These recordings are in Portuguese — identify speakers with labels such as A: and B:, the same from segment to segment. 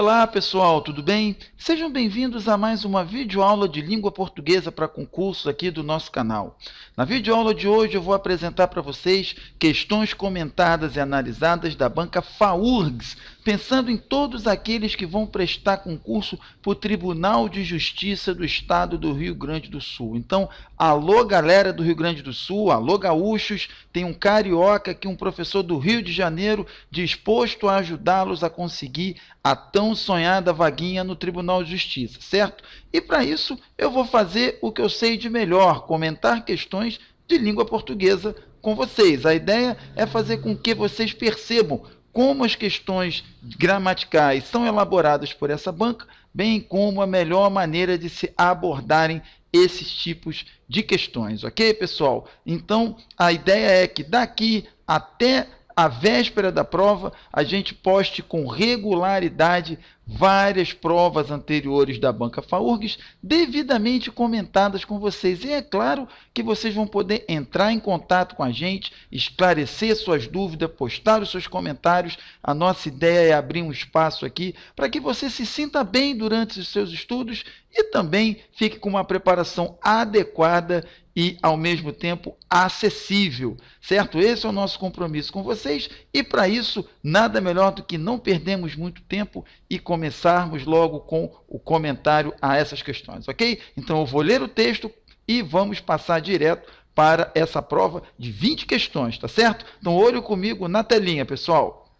A: Olá pessoal, tudo bem? Sejam bem-vindos a mais uma videoaula de língua portuguesa para concursos aqui do nosso canal. Na videoaula de hoje eu vou apresentar para vocês questões comentadas e analisadas da banca FAURGS, pensando em todos aqueles que vão prestar concurso para o Tribunal de Justiça do Estado do Rio Grande do Sul. Então, alô galera do Rio Grande do Sul, alô gaúchos, tem um carioca aqui, um professor do Rio de Janeiro, disposto a ajudá-los a conseguir a tão sonhada vaguinha no Tribunal de Justiça, certo? E para isso eu vou fazer o que eu sei de melhor, comentar questões de língua portuguesa com vocês. A ideia é fazer com que vocês percebam como as questões gramaticais são elaboradas por essa banca, bem como a melhor maneira de se abordarem esses tipos de questões, ok, pessoal? Então, a ideia é que daqui até a véspera da prova, a gente poste com regularidade várias provas anteriores da banca FAURGS, devidamente comentadas com vocês. E é claro que vocês vão poder entrar em contato com a gente, esclarecer suas dúvidas, postar os seus comentários. A nossa ideia é abrir um espaço aqui para que você se sinta bem durante os seus estudos e também fique com uma preparação adequada e, ao mesmo tempo, acessível, certo? Esse é o nosso compromisso com vocês e, para isso, nada melhor do que não perdermos muito tempo e começarmos logo com o comentário a essas questões, ok? Então, eu vou ler o texto e vamos passar direto para essa prova de 20 questões, tá certo? Então, olho comigo na telinha, pessoal.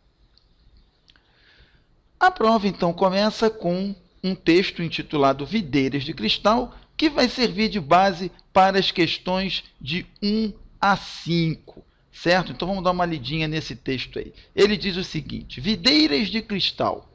A: A prova, então, começa com um texto intitulado Videiras de Cristal, que vai servir de base para as questões de 1 a 5, certo? Então vamos dar uma lidinha nesse texto aí. Ele diz o seguinte: Videiras de Cristal.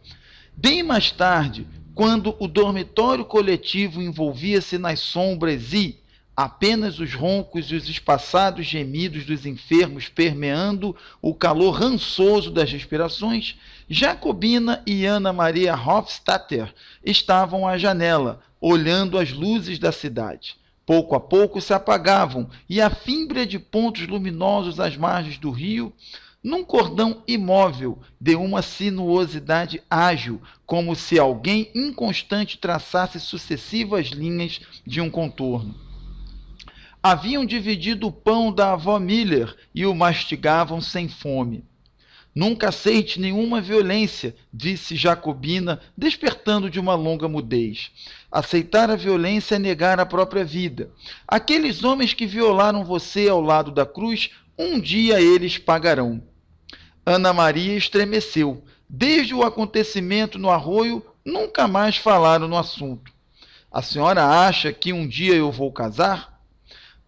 A: Bem mais tarde, quando o dormitório coletivo envolvia-se nas sombras e apenas os roncos e os espaçados gemidos dos enfermos permeando o calor rançoso das respirações, Jacobina e Ana Maria Hofstadter estavam à janela, olhando as luzes da cidade. Pouco a pouco se apagavam, e a fímbria de pontos luminosos às margens do rio, num cordão imóvel, de uma sinuosidade ágil, como se alguém inconstante traçasse sucessivas linhas de um contorno. Haviam dividido o pão da avó Miller e o mastigavam sem fome. Nunca aceite nenhuma violência, disse Jacobina, despertando de uma longa mudez. Aceitar a violência é negar a própria vida. Aqueles homens que violaram você ao lado da cruz, um dia eles pagarão. Ana Maria estremeceu. Desde o acontecimento no arroio, nunca mais falaram no assunto. A senhora acha que um dia eu vou casar?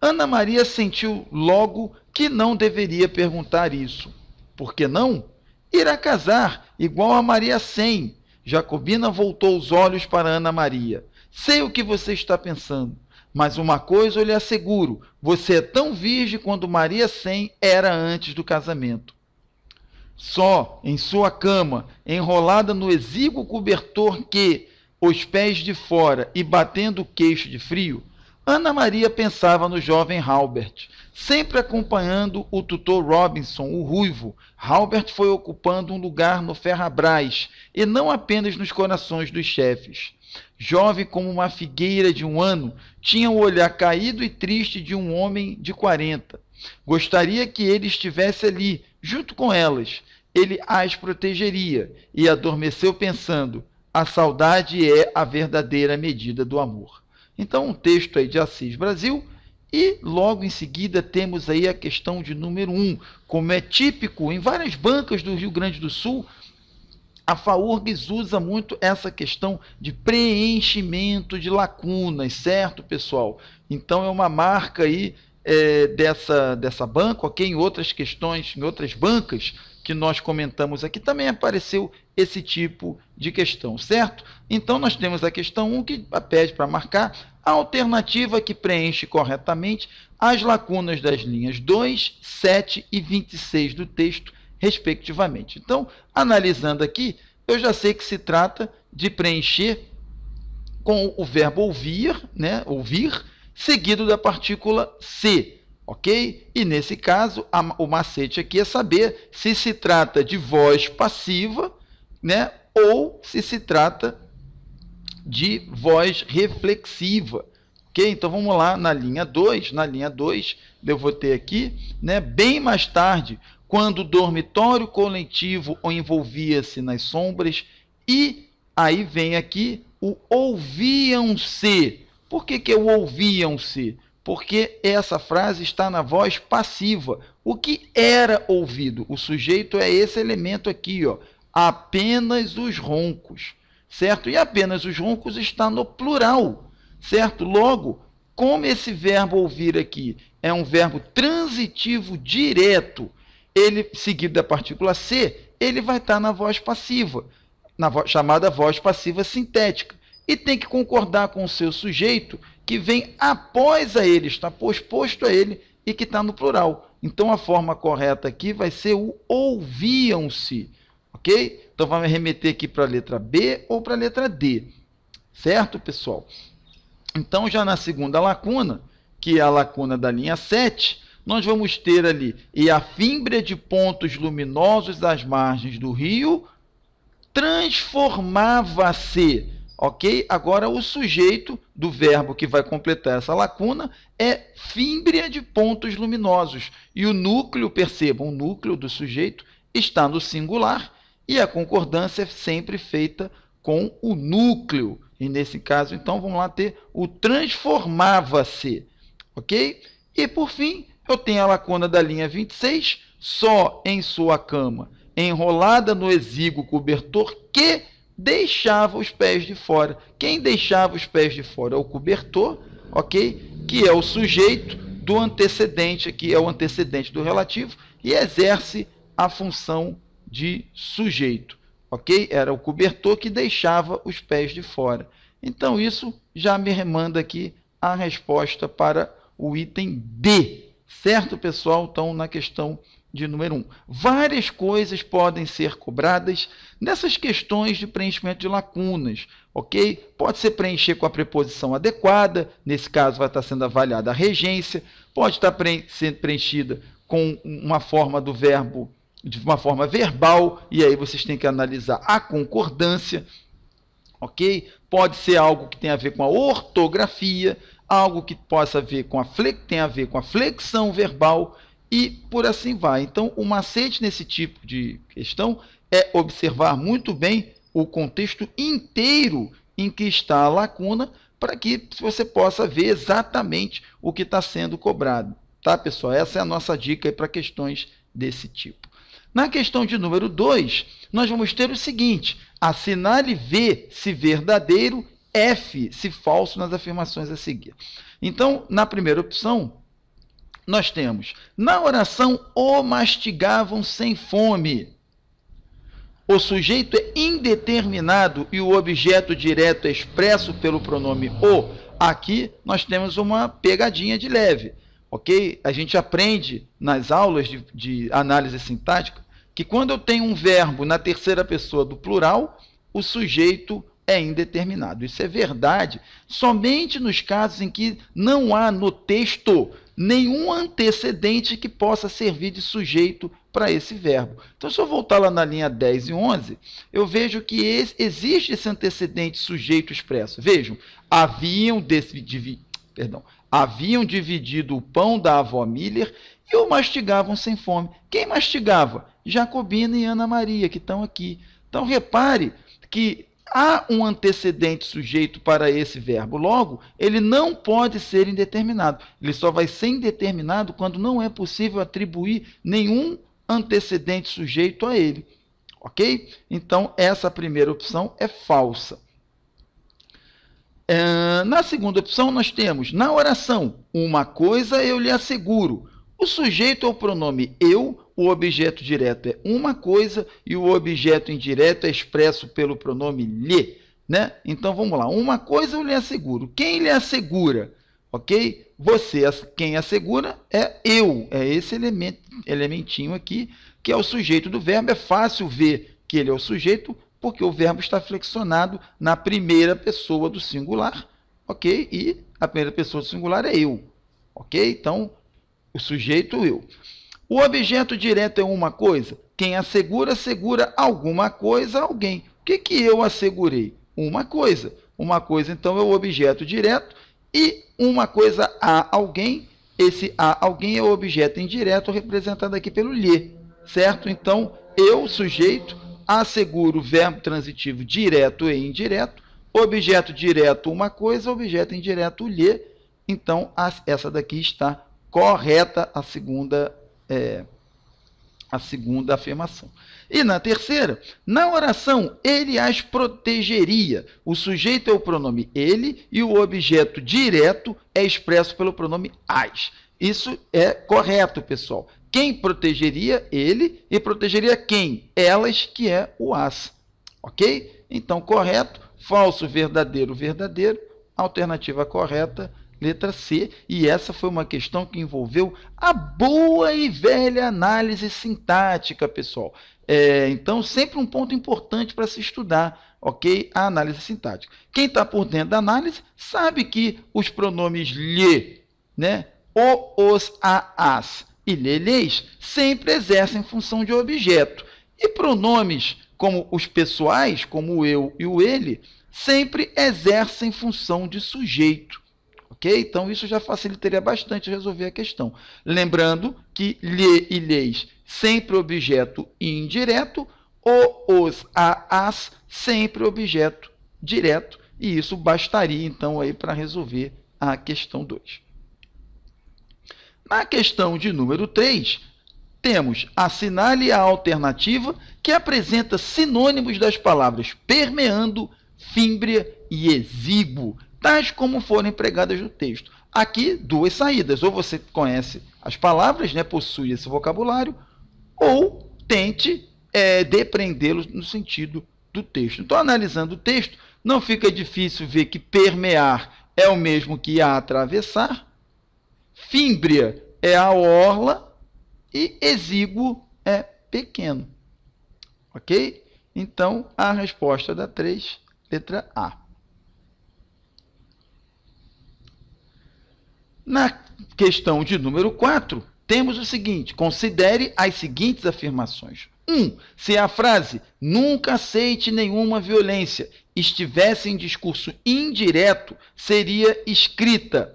A: Ana Maria sentiu logo que não deveria perguntar isso. Por que não? Irá casar, igual a Maria Sem. Jacobina voltou os olhos para Ana Maria. Sei o que você está pensando, mas uma coisa eu lhe asseguro, você é tão virgem quanto Maria Sem era antes do casamento. Só em sua cama, enrolada no exíguo cobertor que, os pés de fora e batendo o queixo de frio, Ana Maria pensava no jovem Halbert. Sempre acompanhando o tutor Robinson, o ruivo, Halbert foi ocupando um lugar no Ferrabras, e não apenas nos corações dos chefes. Jovem como uma figueira de 1 ano, tinha o olhar caído e triste de um homem de 40. Gostaria que ele estivesse ali, junto com elas. Ele as protegeria, e adormeceu pensando: a saudade é a verdadeira medida do amor. Então, um texto aí de Assis Brasil, e logo em seguida temos aí a questão de número 1. Como é típico em várias bancas do Rio Grande do Sul, a FAURGS usa muito essa questão de preenchimento de lacunas, certo, pessoal? Então, é uma marca aí dessa banca, ok? Em outras questões, em outras bancas que nós comentamos aqui, também apareceu esse tipo de questão, certo? Então, nós temos a questão 1 que pede para marcar a alternativa que preenche corretamente as lacunas das linhas 2, 7 e 26 do texto, respectivamente. Então, analisando aqui, eu já sei que se trata de preencher com o verbo ouvir, né? Ouvir, seguido da partícula se, ok? E nesse caso, o macete aqui é saber se se trata de voz passiva, né? ou se trata de voz reflexiva. Ok? Então vamos lá na linha 2. Na linha 2, eu vou ter aqui, né, bem mais tarde, quando o dormitório coletivo envolvia-se nas sombras, e aí vem aqui o ouviam-se. Por que é o ouviam-se? Porque essa frase está na voz passiva. O que era ouvido? O sujeito é esse elemento aqui, ó, apenas os roncos, certo? E apenas os roncos está no plural, certo? Logo, como esse verbo ouvir aqui é um verbo transitivo direto, ele seguido da partícula ser, ele vai estar na voz passiva, chamada voz passiva sintética, e tem que concordar com o seu sujeito que vem após a ele, está posposto a ele e que está no plural. Então a forma correta aqui vai ser o ouviam-se, ok? Então vamos remeter aqui para a letra B ou para a letra D, certo, pessoal? Então já na segunda lacuna, que é a lacuna da linha 7, nós vamos ter ali, e a fímbria de pontos luminosos das margens do rio transformava-se, ok? Agora o sujeito do verbo que vai completar essa lacuna é fímbria de pontos luminosos, e o núcleo, percebam, o núcleo do sujeito está no singular, e a concordância é sempre feita com o núcleo, e nesse caso, então, vamos lá ter o transformava-se, ok? E, por fim, eu tenho a lacuna da linha 26, só em sua cama, enrolada no exíguo cobertor que deixava os pés de fora. Quem deixava os pés de fora é o cobertor, ok? Que é o sujeito do antecedente, que é o antecedente do relativo, e exerce a função de sujeito, ok? Era o cobertor que deixava os pés de fora. Então, isso já me remanda aqui a resposta para o item D, certo, pessoal? Então, na questão de número 1. Várias coisas podem ser cobradas nessas questões de preenchimento de lacunas, ok? Pode ser preencher com a preposição adequada, nesse caso vai estar sendo avaliada a regência, pode estar sendo preenchida com uma forma do verbo de uma forma verbal, e aí vocês têm que analisar a concordância, ok? Pode ser algo que tem a ver com a ortografia, algo que possa ver com tem a ver com a flexão verbal, e por assim vai. Então, o macete nesse tipo de questão é observar muito bem o contexto inteiro em que está a lacuna, para que você possa ver exatamente o que está sendo cobrado. Tá, pessoal? Essa é a nossa dica para questões desse tipo. Na questão de número 2, nós vamos ter o seguinte: assinale V se verdadeiro, F se falso nas afirmações a seguir. Então, na primeira opção, nós temos, na oração, o mastigavam sem fome. O sujeito é indeterminado e o objeto direto é expresso pelo pronome o. Aqui nós temos uma pegadinha de leve, ok? A gente aprende nas aulas de análise sintática que quando eu tenho um verbo na terceira pessoa do plural, o sujeito é indeterminado. Isso é verdade somente nos casos em que não há no texto nenhum antecedente que possa servir de sujeito para esse verbo. Então, se eu voltar lá na linha 10 e 11, eu vejo que existe esse antecedente sujeito expresso. Vejam, haviam dividido o pão da avó Miller e o mastigavam sem fome. Quem mastigava? Jacobina e Ana Maria, que estão aqui. Então, repare que há um antecedente sujeito para esse verbo. Logo, ele não pode ser indeterminado. Ele só vai ser indeterminado quando não é possível atribuir nenhum antecedente sujeito a ele. Ok? Então, essa primeira opção é falsa. Na segunda opção, nós temos, na oração, uma coisa eu lhe asseguro. O sujeito é o pronome eu, o objeto direto é uma coisa e o objeto indireto é expresso pelo pronome lhe, né? Então, vamos lá. Uma coisa eu lhe asseguro. Quem lhe assegura? Ok? Você, quem assegura é eu. É esse elementinho aqui, que é o sujeito do verbo. É fácil ver que ele é o sujeito, porque o verbo está flexionado na primeira pessoa do singular, ok? E a primeira pessoa do singular é eu, ok? Então, o sujeito, eu. O objeto direto é uma coisa. Quem assegura, assegura alguma coisa a alguém. que eu assegurei? Uma coisa. Uma coisa, então, é o objeto direto e uma coisa a alguém. Esse a alguém é o objeto indireto representado aqui pelo lhe, certo? Então, eu, sujeito, asseguro o verbo transitivo direto e indireto, objeto direto uma coisa, objeto indireto lhe. Então, essa daqui está correta, a segunda afirmação. E na terceira, na oração, ele as protegeria. O sujeito é o pronome ele e o objeto direto é expresso pelo pronome as. Isso é correto, pessoal. Quem protegeria? Ele. E protegeria quem? Elas, que é o as. Ok? Então, correto. Falso, verdadeiro, verdadeiro. Alternativa correta, letra C. E essa foi uma questão que envolveu a boa e velha análise sintática, pessoal. Então, sempre um ponto importante para se estudar, ok? A análise sintática. Quem está por dentro da análise sabe que os pronomes lhe, né? O, os, a, as e lhes sempre exercem função de objeto. E pronomes como os pessoais, como o eu e o ele, sempre exercem função de sujeito. Ok? Então, isso já facilitaria bastante resolver a questão. Lembrando que lhe e lhes sempre objeto indireto, o, os, a, as sempre objeto direto. E isso bastaria, então, aí para resolver a questão 2. Na questão de número 3, temos assinale a alternativa que apresenta sinônimos das palavras permeando, fímbria e exíguo, tais como foram empregadas no texto. Aqui, duas saídas. Ou você conhece as palavras, né, possui esse vocabulário, ou tente depreendê-los no sentido do texto. Então, analisando o texto, não fica difícil ver que permear é o mesmo que atravessar, fímbria é a orla e exíguo é pequeno. Ok? Então, a resposta da 3, letra A. Na questão de número 4, temos o seguinte: considere as seguintes afirmações. 1. Se a frase nunca aceite nenhuma violência estivesse em discurso indireto, seria escrita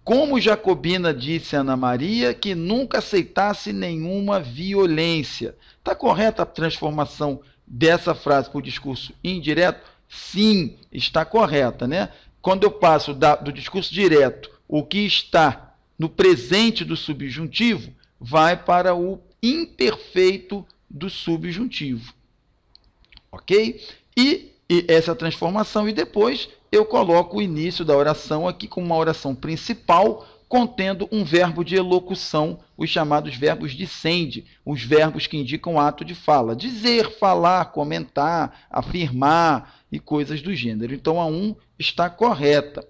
A: como Jacobina disse a Ana Maria que nunca aceitasse nenhuma violência. Está correta a transformação dessa frase para o discurso indireto? Sim, está correta, né? Quando eu passo do discurso direto, o que está no presente do subjuntivo vai para o imperfeito do subjuntivo. Ok? E essa transformação, e depois eu coloco o início da oração aqui como uma oração principal, contendo um verbo de elocução, os chamados verbos de sende, os verbos que indicam ato de fala. Dizer, falar, comentar, afirmar e coisas do gênero. Então, a 1 está correta.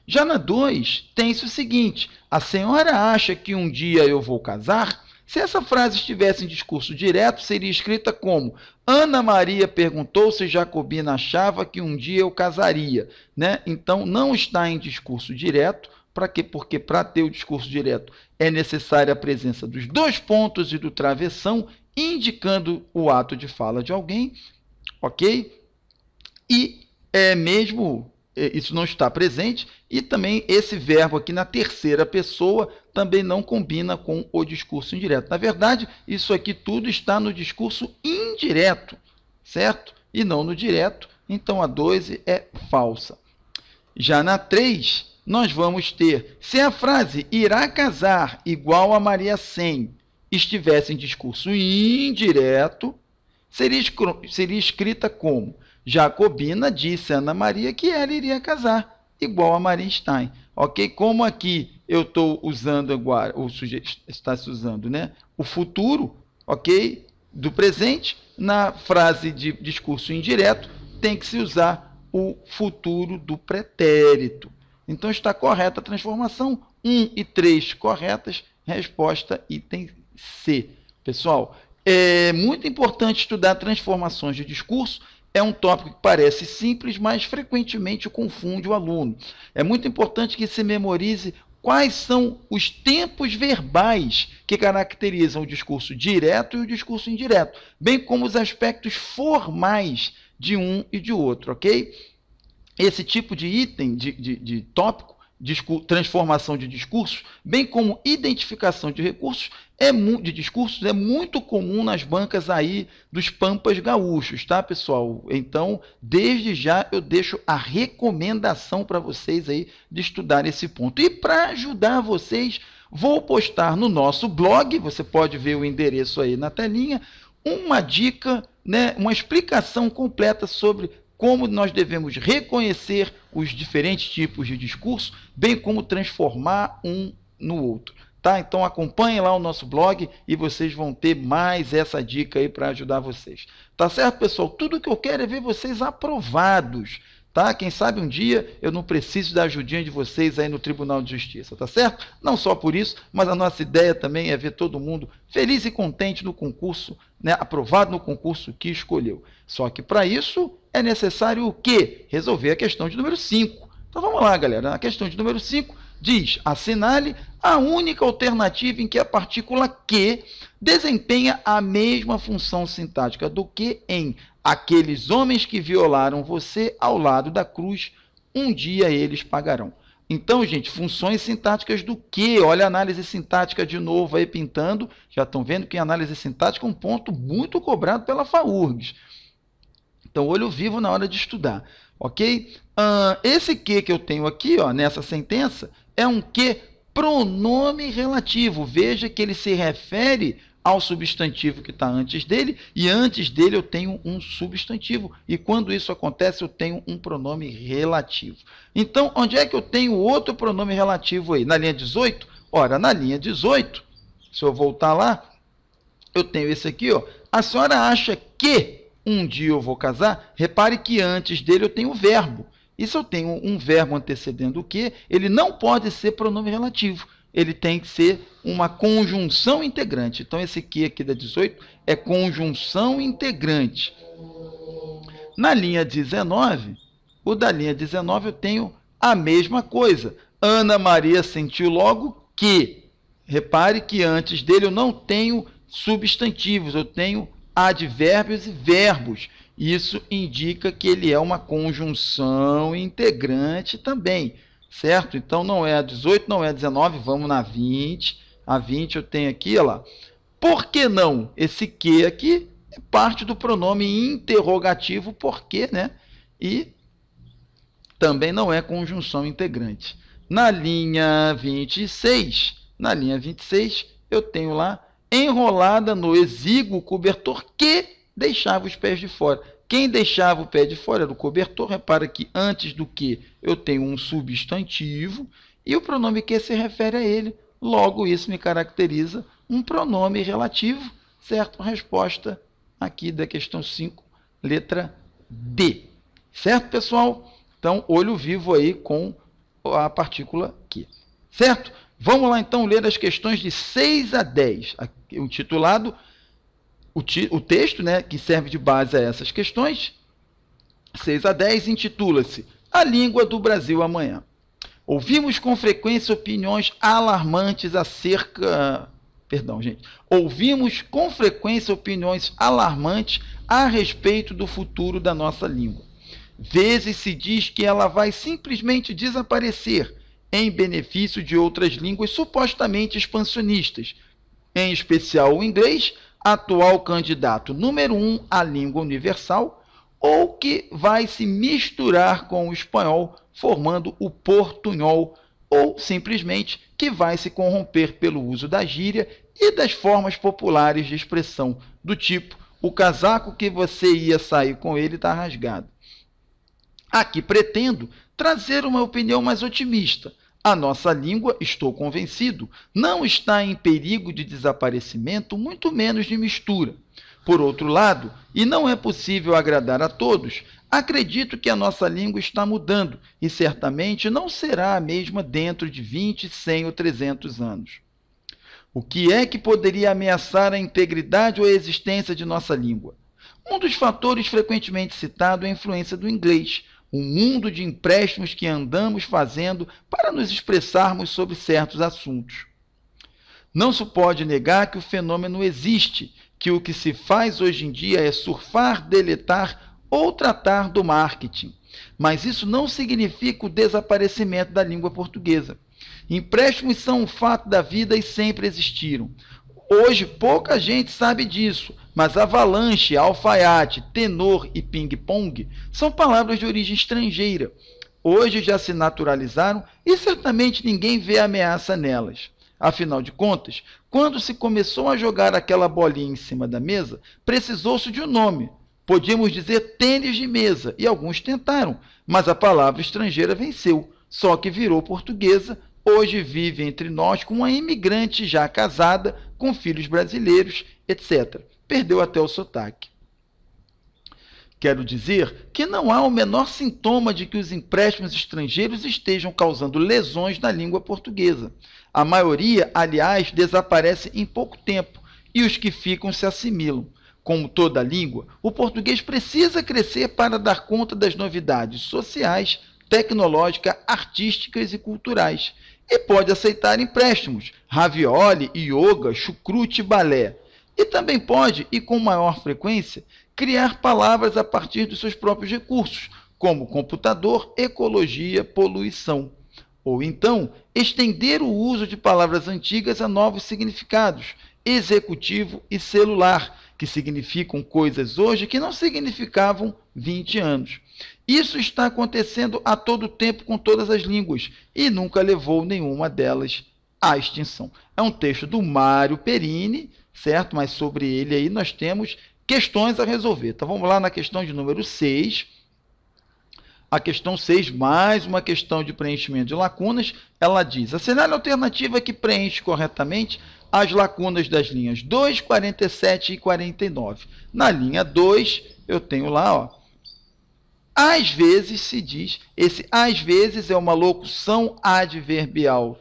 A: Já na 2, tem-se o seguinte: a senhora acha que um dia eu vou casar? Se essa frase estivesse em discurso direto, seria escrita como: Ana Maria perguntou se Jacobina achava que um dia eu casaria. Né? Então, não está em discurso direto. Para quê? Porque para ter o discurso direto é necessária a presença dos dois pontos e do travessão, indicando o ato de fala de alguém. Ok? E mesmo isso não está presente, e também esse verbo aqui na terceira pessoa também não combina com o discurso indireto. Na verdade, isso aqui tudo está no discurso indireto, certo? E não no direto, então a 2 é falsa. Já na 3, nós vamos ter: se a frase irá casar igual a Maria 100 estivesse em discurso indireto, seria escrita como: Jacobina disse a Ana Maria que ela iria casar, igual a Maria Stein. Ok? Como aqui eu estou usando agora, o sujeito está se usando, né? O futuro, ok? Do presente, na frase de discurso indireto, tem que se usar o futuro do pretérito. Então, está correta a transformação. 1 e 3 corretas, resposta item C. Pessoal, é muito importante estudar transformações de discurso. É um tópico que parece simples, mas frequentemente confunde o aluno. É muito importante que se memorize quais são os tempos verbais que caracterizam o discurso direto e o discurso indireto, bem como os aspectos formais de um e de outro, ok? Esse tipo de item, de tópico, transformação de discursos, bem como identificação de recursos, de discursos, é muito comum nas bancas aí dos pampas gaúchos, tá, pessoal? Então, desde já eu deixo a recomendação para vocês aí de estudar esse ponto. E para ajudar vocês, vou postar no nosso blog, você pode ver o endereço aí na telinha, uma dica, né, uma explicação completa sobre como nós devemos reconhecer os diferentes tipos de discurso, bem como transformar um no outro. Tá? Então acompanhem lá o nosso blog e vocês vão ter mais essa dica aí para ajudar vocês. Tá certo, pessoal? Tudo que eu quero é ver vocês aprovados. Tá? Quem sabe um dia eu não preciso da ajudinha de vocês aí no Tribunal de Justiça, tá certo? Não só por isso, mas a nossa ideia também é ver todo mundo feliz e contente no concurso, né? Aprovado no concurso que escolheu. Só que para isso é necessário o quê? Resolver a questão de número 5. Então vamos lá, galera. A questão de número 5 diz: assinale a única alternativa em que a partícula que desempenha a mesma função sintática do que em aqueles homens que violaram você ao lado da cruz, um dia eles pagarão. Então, gente, funções sintáticas do que? Olha a análise sintática de novo aí pintando. Já estão vendo que a análise sintática é um ponto muito cobrado pela FAURGS. Então, olho vivo na hora de estudar, ok? Esse que eu tenho aqui, ó, nessa sentença, é um que pronome relativo. Veja que ele se refere ao substantivo que está antes dele, e antes dele eu tenho um substantivo. E quando isso acontece, eu tenho um pronome relativo. Então, onde é que eu tenho outro pronome relativo aí? Na linha 18? Ora, na linha 18, se eu voltar lá, eu tenho esse aqui, ó. A senhora acha que um dia eu vou casar? Repare que antes dele eu tenho o verbo. E se eu tenho um verbo antecedendo o que, ele não pode ser pronome relativo. Ele tem que ser uma conjunção integrante. Então, esse que aqui da 18 é conjunção integrante. Na linha 19, o da linha 19 eu tenho a mesma coisa. Ana Maria sentiu logo que. Repare que antes dele eu não tenho substantivos, eu tenho advérbios e verbos. Isso indica que ele é uma conjunção integrante também, certo? Então, não é a 18, não é a 19, vamos na 20. A 20 eu tenho aqui, olha lá. Por que não? Esse que aqui é parte do pronome interrogativo, porque, né? E também não é conjunção integrante. Na linha 26, eu tenho lá enrolada no exíguo cobertor que deixava os pés de fora. Quem deixava o pé de fora era o cobertor. Repara que antes do que eu tenho um substantivo e o pronome que se refere a ele. Logo, isso me caracteriza um pronome relativo, certo? A resposta aqui da questão 5, letra D. Certo, pessoal? Então, olho vivo aí com a partícula que. Certo? Vamos lá, então, ler as questões de 6 a 10. Aqui, o titulado, o texto, né, que serve de base a essas questões, 6 a 10, intitula-se A Língua do Brasil Amanhã. Ouvimos com frequência opiniões alarmantes acerca... Ouvimos com frequência opiniões alarmantes a respeito do futuro da nossa língua. Vezes se diz que ela vai simplesmente desaparecer em benefício de outras línguas supostamente expansionistas, em especial o inglês, atual candidato número 1 à língua universal, ou que vai se misturar com o espanhol, formando o portunhol, ou simplesmente que vai se corromper pelo uso da gíria e das formas populares de expressão, do tipo, o casaco que você ia sair com ele está rasgado. Aqui pretendo trazer uma opinião mais otimista. A nossa língua, estou convencido, não está em perigo de desaparecimento, muito menos de mistura. Por outro lado, e não é possível agradar a todos, acredito que a nossa língua está mudando e certamente não será a mesma dentro de 20, 100 ou 300 anos. O que é que poderia ameaçar a integridade ou a existência de nossa língua? Um dos fatores frequentemente citado é a influência do inglês, um mundo de empréstimos que andamos fazendo para nos expressarmos sobre certos assuntos. Não se pode negar que o fenômeno existe, que o que se faz hoje em dia é surfar, deletar ou tratar do marketing. Mas isso não significa o desaparecimento da língua portuguesa. Empréstimos são um fato da vida e sempre existiram. Hoje pouca gente sabe disso, mas avalanche, alfaiate, tenor e ping-pong são palavras de origem estrangeira. Hoje já se naturalizaram e certamente ninguém vê ameaça nelas. Afinal de contas, quando se começou a jogar aquela bolinha em cima da mesa, precisou-se de um nome. Podíamos dizer tênis de mesa, e alguns tentaram, mas a palavra estrangeira venceu, só que virou portuguesa. Hoje vive entre nós com uma imigrante já casada, com filhos brasileiros, etc. Perdeu até o sotaque. Quero dizer que não há o menor sintoma de que os empréstimos estrangeiros estejam causando lesões na língua portuguesa. A maioria, aliás, desaparece em pouco tempo, e os que ficam se assimilam. Como toda língua, o português precisa crescer para dar conta das novidades sociais, tecnológicas, artísticas e culturais. E pode aceitar empréstimos, ravioli, yoga, chucrute e balé. E também pode, e com maior frequência, criar palavras a partir dos seus próprios recursos, como computador, ecologia, poluição. Ou então, estender o uso de palavras antigas a novos significados, executivo e celular, que significam coisas hoje que não significavam 20 anos. Isso está acontecendo a todo tempo com todas as línguas e nunca levou nenhuma delas à extinção. É um texto do Mário Perini, certo? Mas sobre ele aí nós temos questões a resolver. Então vamos lá na questão de número 6. A questão 6, mais uma questão de preenchimento de lacunas. Ela diz: assinale a alternativa que preenche corretamente as lacunas das linhas 2, 47 e 49. Na linha 2, eu tenho lá, ó, às vezes se diz, esse às vezes é uma locução adverbial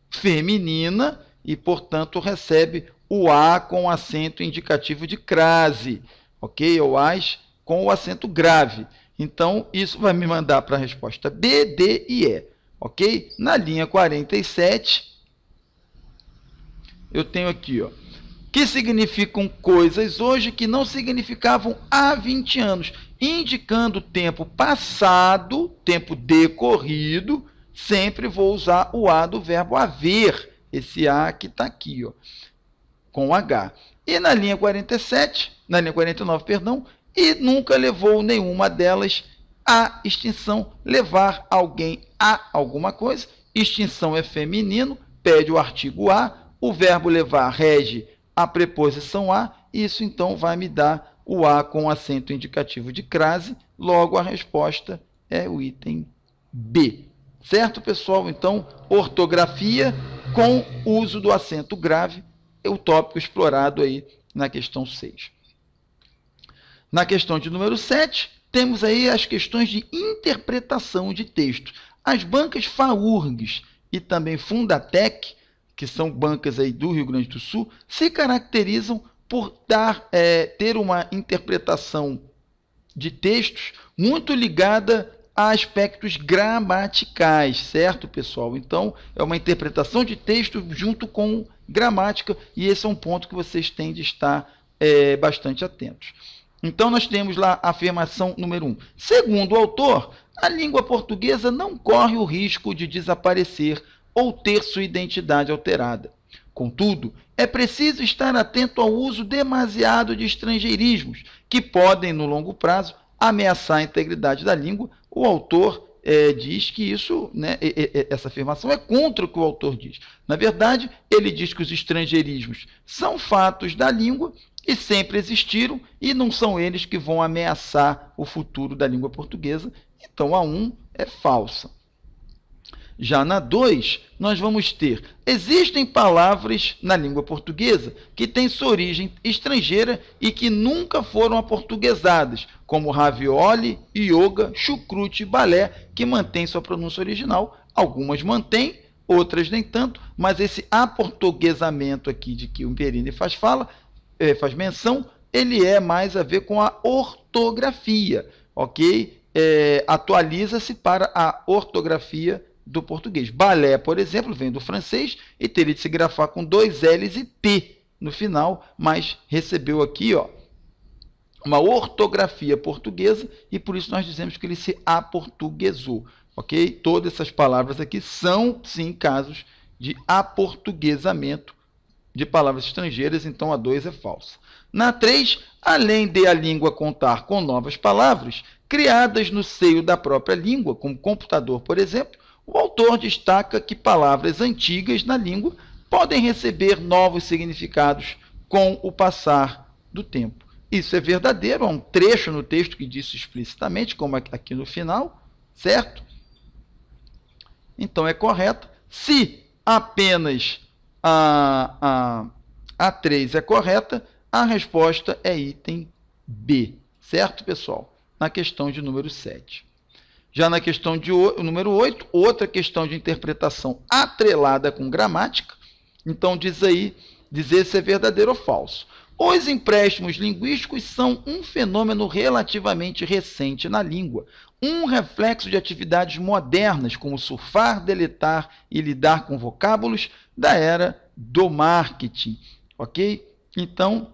A: feminina e, portanto, recebe o A com acento indicativo de crase, ok? Ou as com o acento grave. Então, isso vai me mandar para a resposta B, D e E, ok? Na linha 47, eu tenho aqui, ó, que significam coisas hoje que não significavam há 20 anos, indicando tempo passado, tempo decorrido. Sempre vou usar o A do verbo haver, esse A que está aqui, ó, com H. E na linha 47, na linha 49, perdão, e nunca levou nenhuma delas à extinção. Levar alguém a alguma coisa, extinção é feminino, pede o artigo a, o verbo levar rege a preposição a, isso então vai me dar o a com acento indicativo de crase, logo a resposta é o item B. Certo, pessoal? Então, ortografia com uso do acento grave é o tópico explorado aí na questão 6. Na questão de número 7, temos aí as questões de interpretação de texto. As bancas FAURGS e também Fundatec, que são bancas aí do Rio Grande do Sul, se caracterizam por ter uma interpretação de textos muito ligada a aspectos gramaticais, certo, pessoal? Então, é uma interpretação de texto junto com gramática, e esse é um ponto que vocês têm de estar bastante atentos. Então, nós temos lá a afirmação número 1. Segundo o autor, a língua portuguesa não corre o risco de desaparecer ou ter sua identidade alterada. Contudo, é preciso estar atento ao uso demasiado de estrangeirismos, que podem, no longo prazo, ameaçar a integridade da língua. O autor diz que isso, né, essa afirmação é contra o que o autor diz. Na verdade, ele diz que os estrangeirismos são fatos da língua e sempre existiram, e não são eles que vão ameaçar o futuro da língua portuguesa. Então, a 1 é falsa. Já na 2, nós vamos ter: existem palavras na língua portuguesa que têm sua origem estrangeira e que nunca foram aportuguesadas, como ravioli, yoga, chucrute e balé, que mantém sua pronúncia original. Algumas mantêm, outras nem tanto, mas esse aportuguesamento aqui de que o Perini faz menção, ele é mais a ver com a ortografia, ok? Atualiza-se para a ortografia do português. Balé, por exemplo, vem do francês e teria de se grafar com 2 L's e T no final, mas recebeu aqui, ó, uma ortografia portuguesa, e por isso nós dizemos que ele se aportuguesou, ok? Todas essas palavras aqui são, sim, casos de aportuguesamento de palavras estrangeiras, então a 2 é falsa. Na 3, além de a língua contar com novas palavras, criadas no seio da própria língua, como computador, por exemplo, o autor destaca que palavras antigas na língua podem receber novos significados com o passar do tempo. Isso é verdadeiro, há um trecho no texto que diz explicitamente, como aqui no final, certo? Então é correto. Se apenas a 3 é correta, a resposta é item B, certo, pessoal? Na questão de número 7. Já na questão de número 8, outra questão de interpretação atrelada com gramática. Então, dizer se é verdadeiro ou falso. Os empréstimos linguísticos são um fenômeno relativamente recente na língua, um reflexo de atividades modernas, como surfar, deletar e lidar com vocábulos da era do marketing, ok? Então,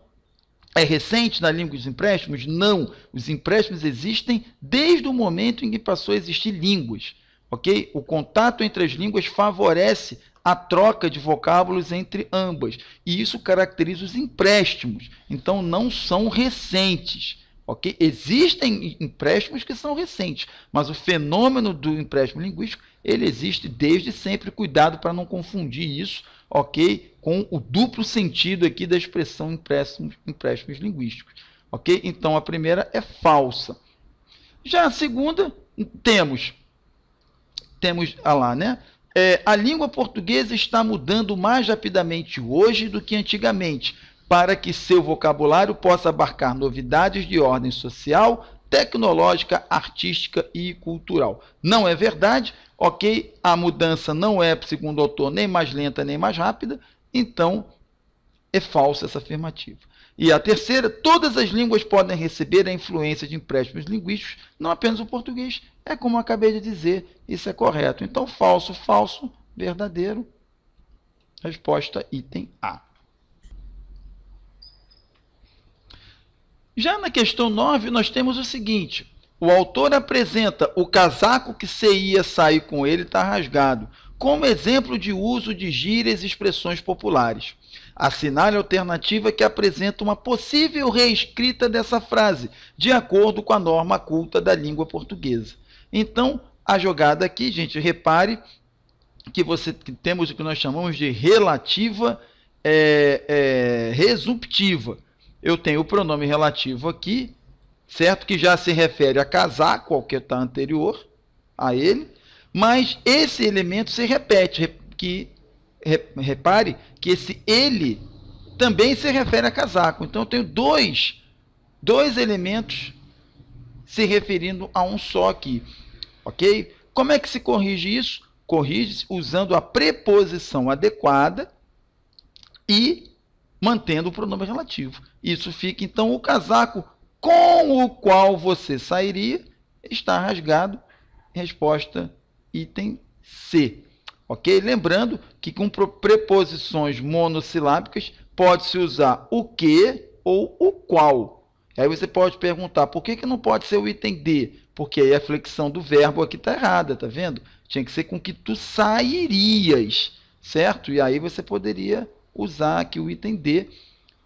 A: é recente na língua os empréstimos? Não. Os empréstimos existem desde o momento em que passou a existir línguas, ok? O contato entre as línguas favorece a troca de vocábulos entre ambas, e isso caracteriza os empréstimos. Então, não são recentes, ok? Existem empréstimos que são recentes, mas o fenômeno do empréstimo linguístico, ele existe desde sempre. Cuidado para não confundir isso, ok? Com o duplo sentido aqui da expressão empréstimos linguísticos, ok? Então, a primeira é falsa. Já a segunda, temos lá, né? A língua portuguesa está mudando mais rapidamente hoje do que antigamente, para que seu vocabulário possa abarcar novidades de ordem social, tecnológica, artística e cultural. Não é verdade, ok? A mudança não é, segundo o autor, nem mais lenta nem mais rápida, então é falsa essa afirmativa. E a terceira, todas as línguas podem receber a influência de empréstimos linguísticos, não apenas o português. É como eu acabei de dizer, isso é correto. Então, falso, falso, verdadeiro. Resposta item A. Já na questão 9, nós temos o seguinte: o autor apresenta o casaco que você ia sair com ele está rasgado, como exemplo de uso de gírias e expressões populares. Assinale a alternativa que apresenta uma possível reescrita dessa frase, de acordo com a norma culta da língua portuguesa. Então, a jogada aqui, gente, repare que temos o que nós chamamos de relativa resumptiva. Eu tenho o pronome relativo aqui, certo? Que já se refere a casaco, ao que está anterior a ele, mas esse elemento se repete, repare que esse ele também se refere a casaco. Então, eu tenho dois elementos se referindo a um só aqui, ok? Como é que se corrige isso? Corrige-se usando a preposição adequada e mantendo o pronome relativo. Isso fica, então, o casaco com o qual você sairia está rasgado. Resposta item C. Ok? Lembrando que com preposições monossilábicas pode-se usar o que ou o qual. Aí você pode perguntar, por que não pode ser o item D? Porque aí a flexão do verbo aqui está errada, tá vendo? Tinha que ser com que tu sairias, certo? E aí você poderia usar aqui o item D,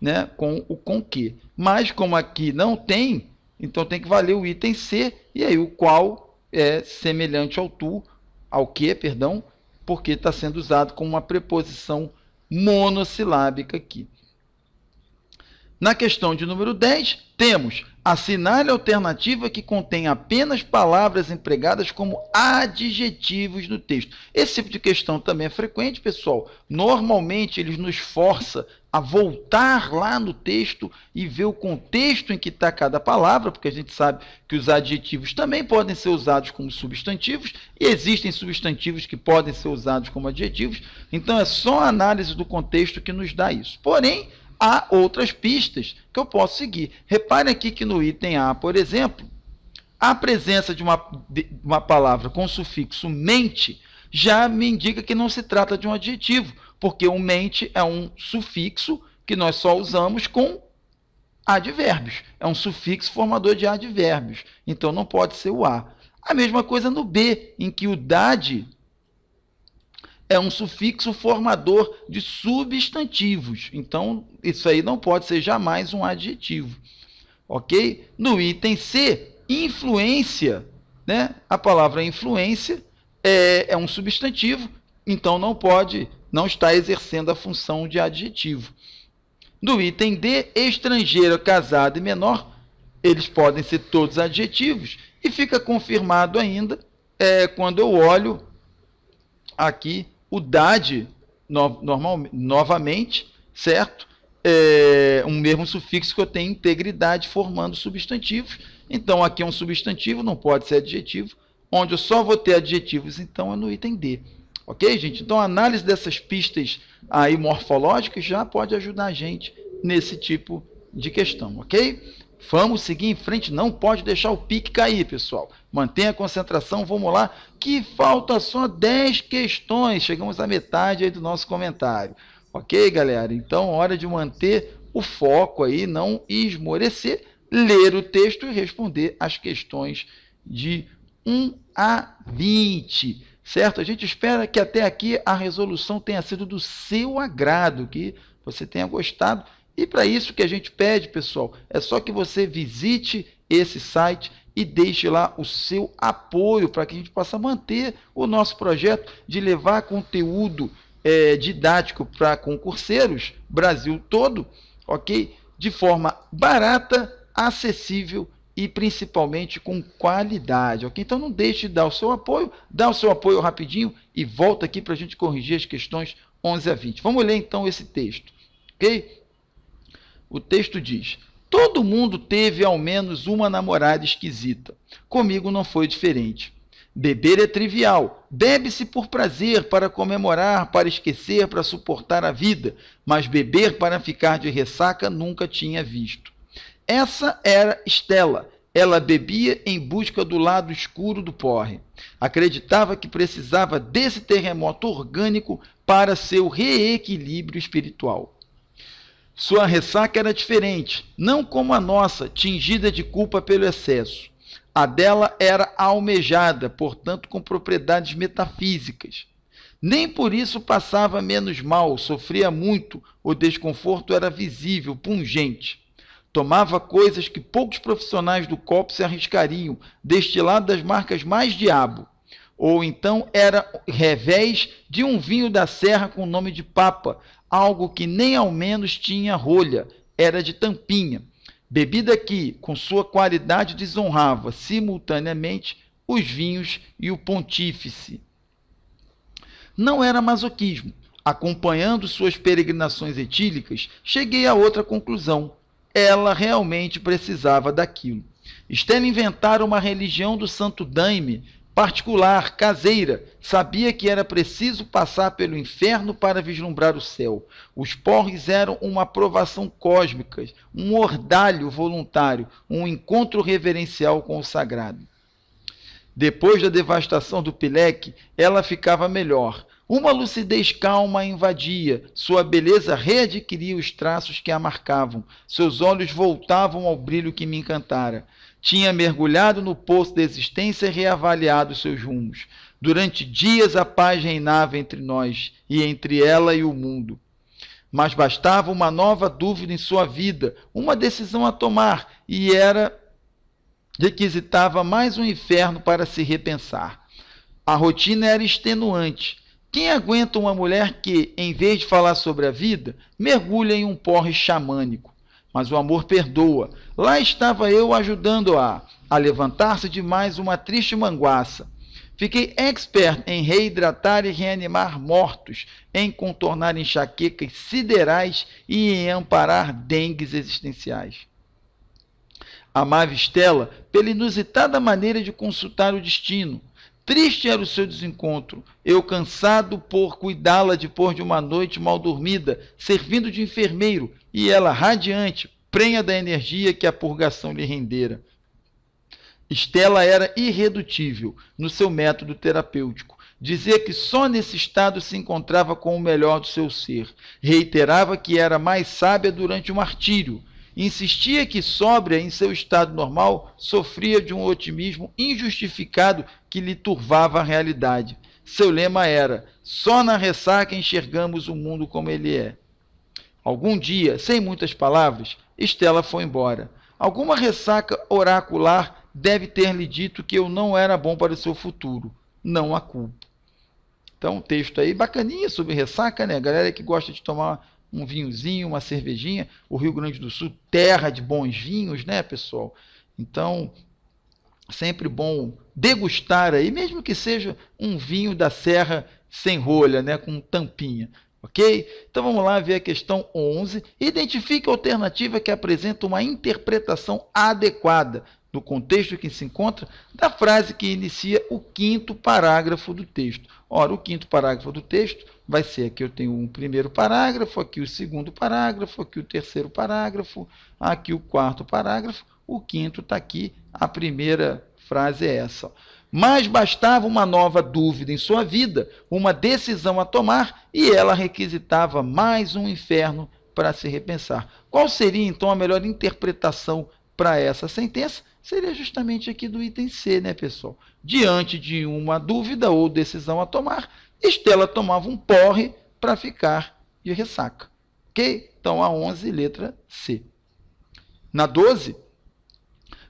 A: né, com o com que. Mas como aqui não tem, então tem que valer o item C, e aí o qual é semelhante ao tu, ao que, perdão, porque está sendo usado como uma preposição monossilábica aqui. Na questão de número 10, temos assinale a alternativa que contém apenas palavras empregadas como adjetivos no texto. Esse tipo de questão também é frequente, pessoal. Normalmente, eles nos força a voltar lá no texto e ver o contexto em que está cada palavra, porque a gente sabe que os adjetivos também podem ser usados como substantivos, e existem substantivos que podem ser usados como adjetivos. Então, é só a análise do contexto que nos dá isso. Porém, há outras pistas que eu posso seguir. Repare aqui que no item A, por exemplo, a presença de uma palavra com sufixo mente já me indica que não se trata de um adjetivo, porque o mente é um sufixo que nós só usamos com advérbios. É um sufixo formador de advérbios. Então, não pode ser o a. A mesma coisa no b, em que o dade é um sufixo formador de substantivos. Então, isso aí não pode ser jamais um adjetivo. Ok? No item C, influência, né? A palavra influência é um substantivo, então não está exercendo a função de adjetivo. No item D, estrangeiro, casado e menor, eles podem ser todos adjetivos, e fica confirmado ainda quando eu olho aqui o dade novamente, certo? Um mesmo sufixo que eu tenho integridade formando substantivos. Então, aqui é um substantivo, não pode ser adjetivo. Onde eu só vou ter adjetivos, então, é no item D. Ok, gente? Então, a análise dessas pistas aí morfológicas já pode ajudar a gente nesse tipo de questão, ok? Vamos seguir em frente, não pode deixar o pique cair, pessoal. Mantenha a concentração, vamos lá, que falta só 10 questões. Chegamos à metade aí do nosso comentário. Ok, galera? Então, hora de manter o foco aí, não esmorecer, ler o texto e responder as questões de 1 a 20. Certo? A gente espera que até aqui a resolução tenha sido do seu agrado, que você tenha gostado. E para isso que a gente pede, pessoal, é só que você visite esse site e deixe lá o seu apoio para que a gente possa manter o nosso projeto de levar conteúdo didático para concurseiros, Brasil todo, ok? De forma barata, acessível e principalmente com qualidade, ok? Então não deixe de dar o seu apoio, dá o seu apoio rapidinho e volta aqui para a gente corrigir as questões 11 a 20. Vamos ler então esse texto, ok? O texto diz: todo mundo teve ao menos uma namorada esquisita. Comigo não foi diferente. Beber é trivial. Bebe-se por prazer, para comemorar, para esquecer, para suportar a vida. Mas beber para ficar de ressaca nunca tinha visto. Essa era Estela. Ela bebia em busca do lado escuro do porre. Acreditava que precisava desse terremoto orgânico para seu reequilíbrio espiritual. Sua ressaca era diferente, não como a nossa, tingida de culpa pelo excesso. A dela era almejada, portanto com propriedades metafísicas. Nem por isso passava menos mal, sofria muito, o desconforto era visível, pungente. Tomava coisas que poucos profissionais do copo se arriscariam, destilado das marcas mais diabo. Ou então era revés de um vinho da serra com o nome de papa, algo que nem ao menos tinha rolha, era de tampinha. Bebida que, com sua qualidade, desonrava simultaneamente os vinhos e o pontífice. Não era masoquismo. Acompanhando suas peregrinações etílicas, cheguei a outra conclusão. Ela realmente precisava daquilo. Estela inventara uma religião do santo daime, particular, caseira. Sabia que era preciso passar pelo inferno para vislumbrar o céu. Os porres eram uma aprovação cósmica, um ordalho voluntário, um encontro reverencial com o sagrado. Depois da devastação do Pileque, ela ficava melhor. Uma lucidez calma a invadia, sua beleza readquiria os traços que a marcavam, seus olhos voltavam ao brilho que me encantara. Tinha mergulhado no poço da existência e reavaliado seus rumos. Durante dias a paz reinava entre nós, e entre ela e o mundo. Mas bastava uma nova dúvida em sua vida, uma decisão a tomar, e requisitava mais um inferno para se repensar. A rotina era extenuante. Quem aguenta uma mulher que, em vez de falar sobre a vida, mergulha em um porre xamânico? Mas o amor perdoa. Lá estava eu ajudando-a a levantar-se de mais uma triste manguaça. Fiquei expert em reidratar e reanimar mortos, em contornar enxaquecas siderais e em amparar dengues existenciais. Amava Estela pela inusitada maneira de consultar o destino. Triste era o seu desencontro, eu cansado por cuidá-la depois de uma noite mal dormida, servindo de enfermeiro, e ela radiante, prenha da energia que a purgação lhe rendera. Estela era irredutível no seu método terapêutico. Dizia que só nesse estado se encontrava com o melhor do seu ser. Reiterava que era mais sábia durante o martírio. Insistia que, sóbria em seu estado normal, sofria de um otimismo injustificado que lhe turvava a realidade. Seu lema era: só na ressaca enxergamos o mundo como ele é. Algum dia, sem muitas palavras, Estela foi embora. Alguma ressaca oracular deve ter lhe dito que eu não era bom para o seu futuro. Não a culpo. Então, um texto aí bacaninha sobre ressaca, né? A galera que gosta de tomar um vinhozinho, uma cervejinha. O Rio Grande do Sul, terra de bons vinhos, né, pessoal? Então, sempre bom degustar aí, mesmo que seja um vinho da serra sem rolha, né, com tampinha. Ok? Então vamos lá ver a questão 11. Identifique a alternativa que apresenta uma interpretação adequada do contexto que se encontra da frase que inicia o quinto parágrafo do texto. Ora, o quinto parágrafo do texto vai ser aqui eu tenho um primeiro parágrafo, aqui o segundo parágrafo, aqui o terceiro parágrafo, aqui o quarto parágrafo, o quinto está aqui, a primeira frase é essa. Mas bastava uma nova dúvida em sua vida, uma decisão a tomar, e ela requisitava mais um inferno para se repensar. Qual seria, então, a melhor interpretação para essa sentença? Seria justamente aqui do item C, né, pessoal? Diante de uma dúvida ou decisão a tomar, Estela tomava um porre para ficar de ressaca. Ok? Então, a 11, letra C. Na 12...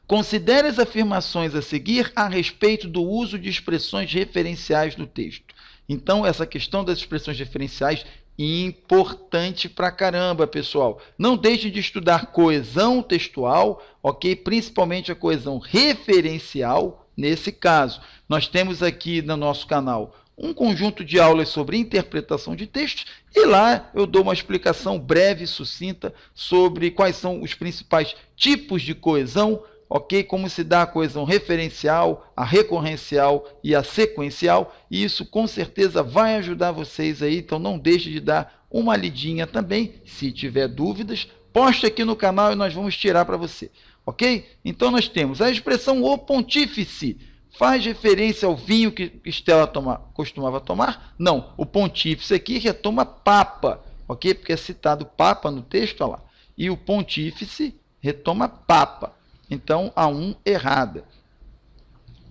A: considere as afirmações a seguir a respeito do uso de expressões referenciais no texto. Então, essa questão das expressões referenciais importante pra caramba, pessoal. Não deixe de estudar coesão textual, ok? Principalmente a coesão referencial nesse caso. Nós temos aqui no nosso canal um conjunto de aulas sobre interpretação de textos e lá eu dou uma explicação breve e sucinta sobre quais são os principais tipos de coesão, ok? Como se dá a coesão referencial, a recorrencial e a sequencial, e isso com certeza vai ajudar vocês aí, então não deixe de dar uma lidinha também. Se tiver dúvidas, poste aqui no canal e nós vamos tirar para você, ok? Então nós temos a expressão o pontífice, faz referência ao vinho que Estela costumava tomar? Não, o pontífice aqui retoma papa, ok? Porque é citado papa no texto, olha lá, e o pontífice retoma papa. Então, a 1 errada.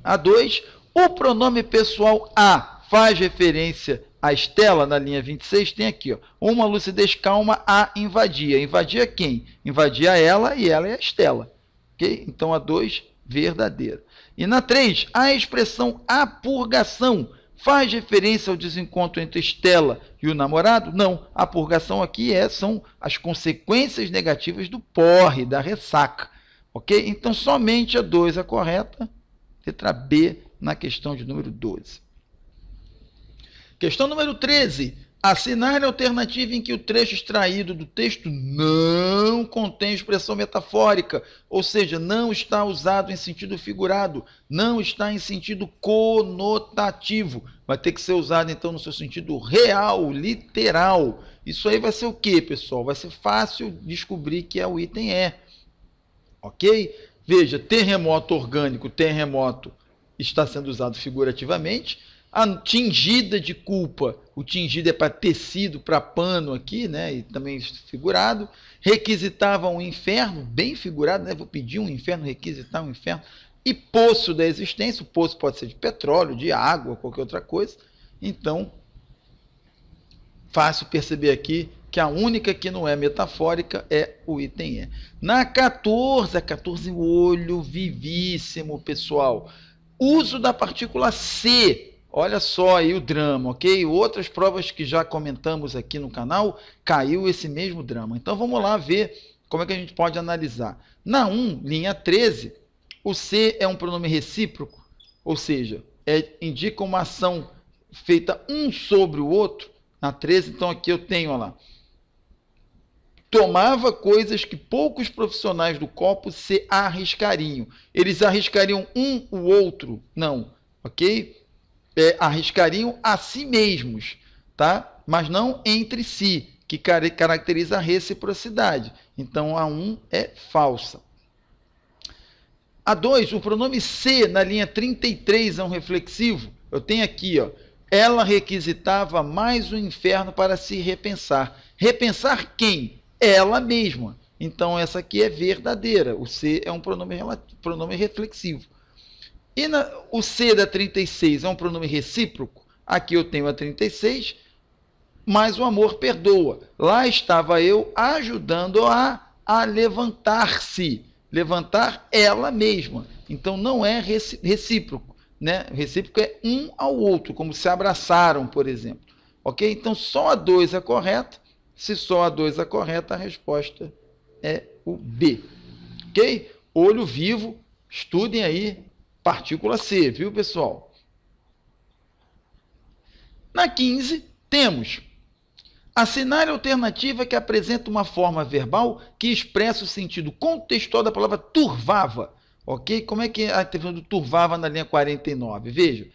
A: A 2, o pronome pessoal a faz referência a Estela, na linha 26, tem aqui, ó, uma lucidez calma a invadia. Invadia quem? Invadia ela e ela é a Estela. Okay? Então, a 2, verdadeira. E na 3, a expressão a purgação faz referência ao desencontro entre Estela e o namorado? Não, a purgação aqui são as consequências negativas do porre, da ressaca. Ok? Então, somente a 2 é a correta, letra B, na questão de número 12. Questão número 13. Assinale a alternativa em que o trecho extraído do texto não contém expressão metafórica, ou seja, não está usado em sentido figurado, não está em sentido conotativo. Vai ter que ser usado, então, no seu sentido real, literal. Isso aí vai ser o quê, pessoal? Vai ser fácil descobrir que é o item E. Ok? Veja, terremoto orgânico, terremoto está sendo usado figurativamente. A tingida de culpa, o tingido é para tecido, para pano aqui, né? E também figurado. Requisitava um inferno, bem figurado, né? Vou pedir um inferno, requisitar um inferno. E poço da existência, o poço pode ser de petróleo, de água, qualquer outra coisa. Então, fácil perceber aqui que a única que não é metafórica é o item E. Na 14, a 14, olho vivíssimo, pessoal. Uso da partícula C. Olha só aí o drama, ok? Outras provas que já comentamos aqui no canal, caiu esse mesmo drama. Então, vamos lá ver como é que a gente pode analisar. Na 1, linha 13, o C é um pronome recíproco, ou seja, indica uma ação feita um sobre o outro. Na 13, então, aqui eu tenho, olha lá, tomava coisas que poucos profissionais do copo se arriscariam. Eles arriscariam um o outro? Não, ok? Arriscariam a si mesmos, tá? Mas não entre si, que caracteriza a reciprocidade. Então, a 1 é falsa. A 2, o pronome se, na linha 33, é um reflexivo. Eu tenho aqui, ó, ela requisitava mais o inferno para se repensar. Repensar quem? Ela mesma. Então, essa aqui é verdadeira. O C é um pronome reflexivo. E o C da 36 é um pronome recíproco. Aqui eu tenho a 36, mas o amor perdoa. Lá estava eu ajudando-a a levantar-se. Levantar ela mesma. Então, não é recíproco. Né? O recíproco é um ao outro, como se abraçaram, por exemplo. Ok? Então, só a 2 é correta. Se só a 2 é correta, a resposta é o B. Ok? Olho vivo, estudem aí partícula C, viu, pessoal? Na 15, temos: assinale a alternativa que apresenta uma forma verbal que expressa o sentido contextual da palavra turvava. Ok? Como é que é a alternativa do turvava na linha 49? Veja.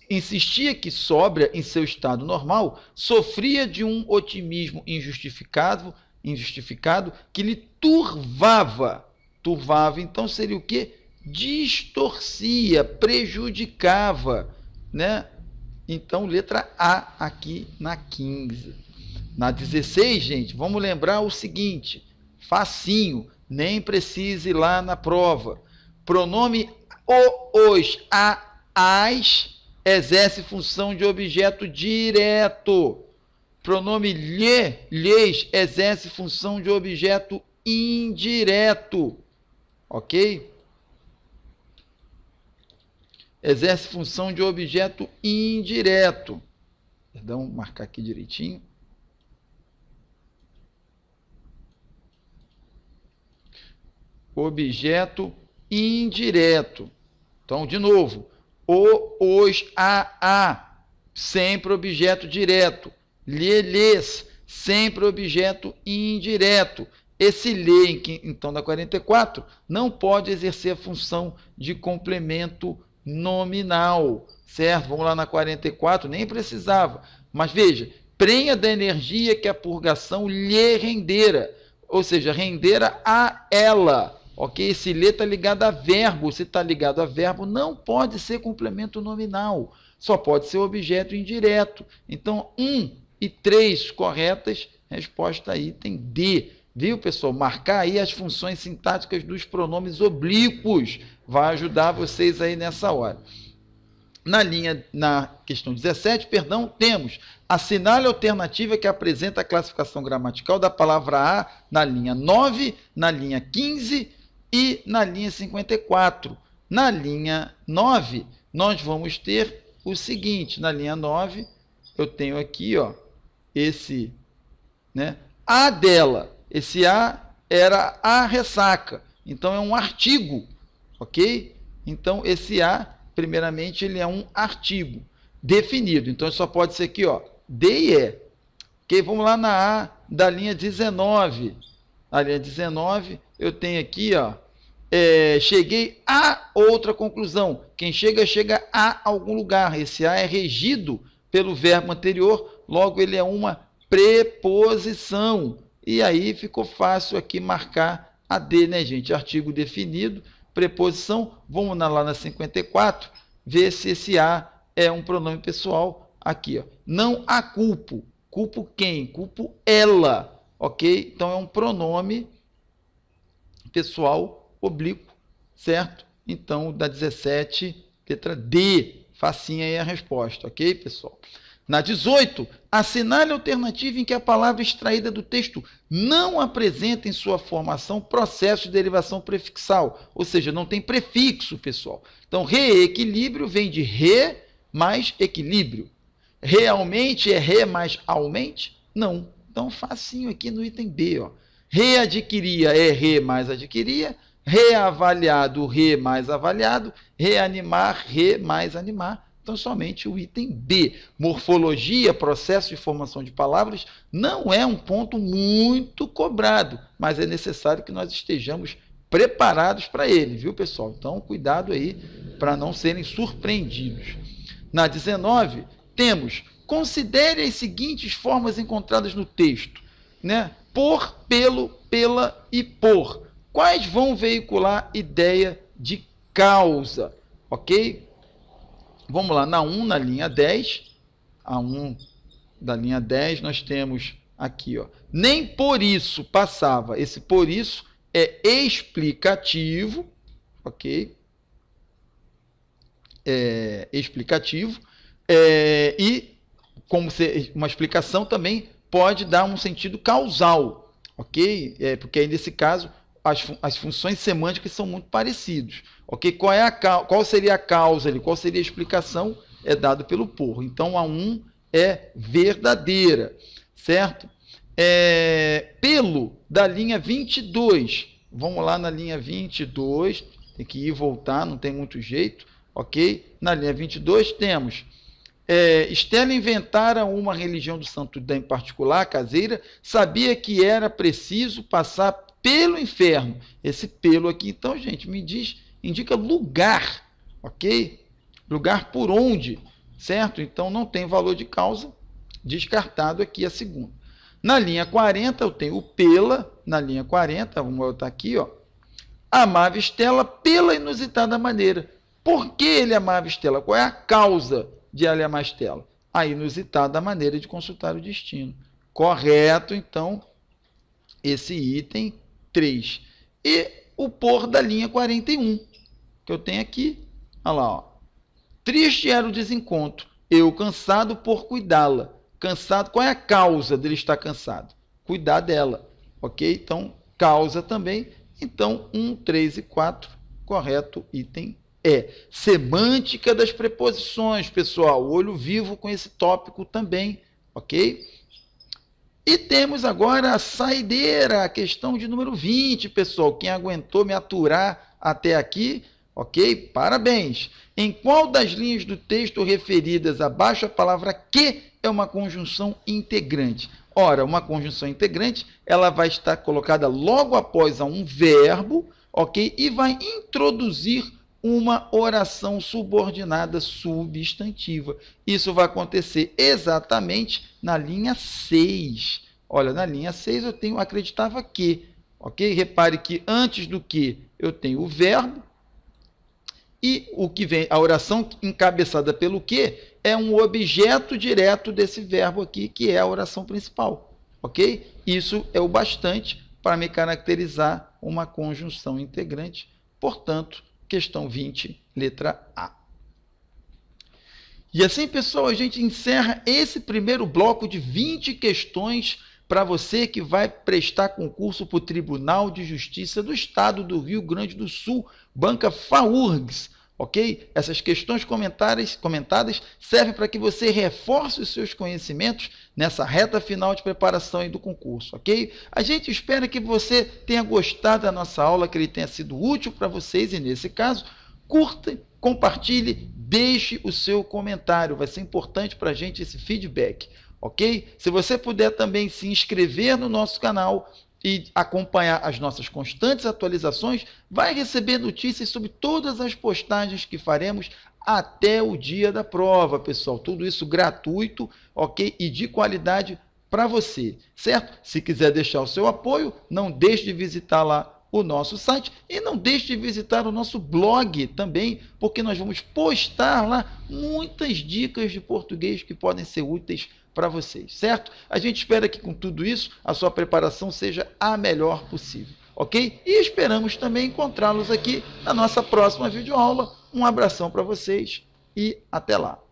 A: Insistia que, sóbria em seu estado normal, sofria de um otimismo injustificado que lhe turvava. Turvava, então, seria o quê? Distorcia, prejudicava, né? Então, letra A aqui na 15. Na 16, gente, vamos lembrar o seguinte, facinho, nem precisa ir lá na prova. Pronome os, as, exerce função de objeto direto. Pronome lhes, exerce função de objeto indireto. Ok? Exerce função de objeto indireto. Perdão, marcar aqui direitinho. Objeto indireto. Então, de novo, os, a, sempre objeto direto. Lhes, sempre objeto indireto. Esse lhe, então, da 44, não pode exercer a função de complemento nominal, certo? Vamos lá na 44, nem precisava. Mas veja, prenha da energia que a purgação lhe rendera, ou seja, rendera a ela. Ok? Esse lhe está ligado a verbo. Se está ligado a verbo, não pode ser complemento nominal. Só pode ser objeto indireto. Então, 1 e 3 corretas. Resposta item D. Viu, pessoal? Marcar aí as funções sintáticas dos pronomes oblíquos. Vai ajudar vocês aí nessa hora. Na questão 17, perdão, temos: assinale a alternativa que apresenta a classificação gramatical da palavra a na linha 9, na linha 15 e na linha 54. Na linha 9, nós vamos ter o seguinte: na linha 9, eu tenho aqui, ó, esse, né, a dela. Esse a era a ressaca. Então, é um artigo, ok? Então, esse a, primeiramente, ele é um artigo definido. Então, só pode ser aqui, ó, D e E. Ok? Vamos lá na A da linha 19. A linha 19, eu tenho aqui, ó, cheguei a outra conclusão. Quem chega, chega a algum lugar. Esse a é regido pelo verbo anterior, logo ele é uma preposição. E aí ficou fácil aqui marcar a D, né, gente? Artigo definido, preposição. Vamos lá na 54, ver se esse a é um pronome pessoal. Aqui, ó. Não a culpo. Culpo quem? Culpo ela. Ok? Então, é um pronome pessoal oblíquo, certo? Então, da 17, letra D. Facinha aí a resposta, ok, pessoal? Na 18, assinale a alternativa em que a palavra extraída do texto não apresenta em sua formação processo de derivação prefixal, ou seja, não tem prefixo, pessoal. Então, reequilíbrio vem de re mais equilíbrio. Realmente é re mais aumente? Não. Então, facinho aqui no item B, ó. Readquiria é re mais adquiria, reavaliado, re mais avaliado, reanimar, re mais animar. Então, somente o item B. Morfologia, processo de formação de palavras, não é um ponto muito cobrado, mas é necessário que nós estejamos preparados para ele, viu, pessoal? Então, cuidado aí para não serem surpreendidos. Na 19, temos: considere as seguintes formas encontradas no texto, né? Por, pelo, pela e por. Quais vão veicular ideia de causa? Ok? Vamos lá, na 1, na linha 10, a 1 da linha 10, nós temos aqui, ó, nem por isso passava. Esse por isso é explicativo, ok? Explicativo, e como uma explicação também pode dar um sentido causal, ok? Porque aí nesse caso as funções semânticas são muito parecidas, ok? Qual seria a causa ali? Qual seria a explicação? É dado pelo por. Então a 1 é verdadeira, certo? Pelo da linha 22. Vamos lá na linha 22, tem que ir e voltar, não tem muito jeito, ok? Na linha 22 temos Estela inventara uma religião do santo em particular, caseira, sabia que era preciso passar pelo inferno. Esse pelo aqui, então, gente, indica lugar, ok? Lugar por onde, certo? Então, não tem valor de causa, descartado aqui a segunda. Na linha 40, eu tenho o pela, na linha 40, vamos botar aqui, ó. Amava Estela pela inusitada maneira. Por que ele amava Estela? Qual é a causa de ela amar Estela? A inusitada maneira de consultar o destino. Correto, então, esse item 3. E o por da linha 41, que eu tenho aqui. Olha lá, ó. Triste era o desencontro, eu cansado por cuidá-la. Cansado, qual é a causa dele estar cansado? Cuidar dela, ok? Então, causa também. Então, 1, 3 e 4, correto, item semântica das preposições, pessoal. Olho vivo com esse tópico também, ok? E temos agora a saideira, a questão de número 20, pessoal. Quem aguentou me aturar até aqui, ok? Parabéns. Em qual das linhas do texto referidas abaixo a palavra que é uma conjunção integrante? Ora, uma conjunção integrante, ela vai estar colocada logo após um verbo, ok? E vai introduzir uma oração subordinada substantiva. Isso vai acontecer exatamente na linha 6. Olha, na linha 6 eu tenho acreditava que, ok? Repare que antes do que eu tenho o verbo e o que vem, a oração encabeçada pelo que é um objeto direto desse verbo aqui, que é a oração principal, ok? Isso é o bastante para me caracterizar uma conjunção integrante. Portanto, questão 20, letra A. E assim, pessoal, a gente encerra esse primeiro bloco de 20 questões para você que vai prestar concurso para o Tribunal de Justiça do Estado do Rio Grande do Sul, banca FAURGS, ok? Essas questões comentadas servem para que você reforce os seus conhecimentos nessa reta final de preparação aí do concurso, ok? A gente espera que você tenha gostado da nossa aula, que ele tenha sido útil para vocês e, nesse caso, curta, compartilhe, deixe o seu comentário, vai ser importante para a gente esse feedback, ok? Se você puder também se inscrever no nosso canal e acompanhar as nossas constantes atualizações, vai receber notícias sobre todas as postagens que faremos até o dia da prova, pessoal. Tudo isso gratuito, ok? E de qualidade para você, certo? Se quiser deixar o seu apoio, não deixe de visitar lá o nosso site e não deixe de visitar o nosso blog também, porque nós vamos postar lá muitas dicas de português que podem ser úteis para vocês, certo? A gente espera que com tudo isso a sua preparação seja a melhor possível, ok? E esperamos também encontrá-los aqui na nossa próxima videoaula. Um abração para vocês e até lá!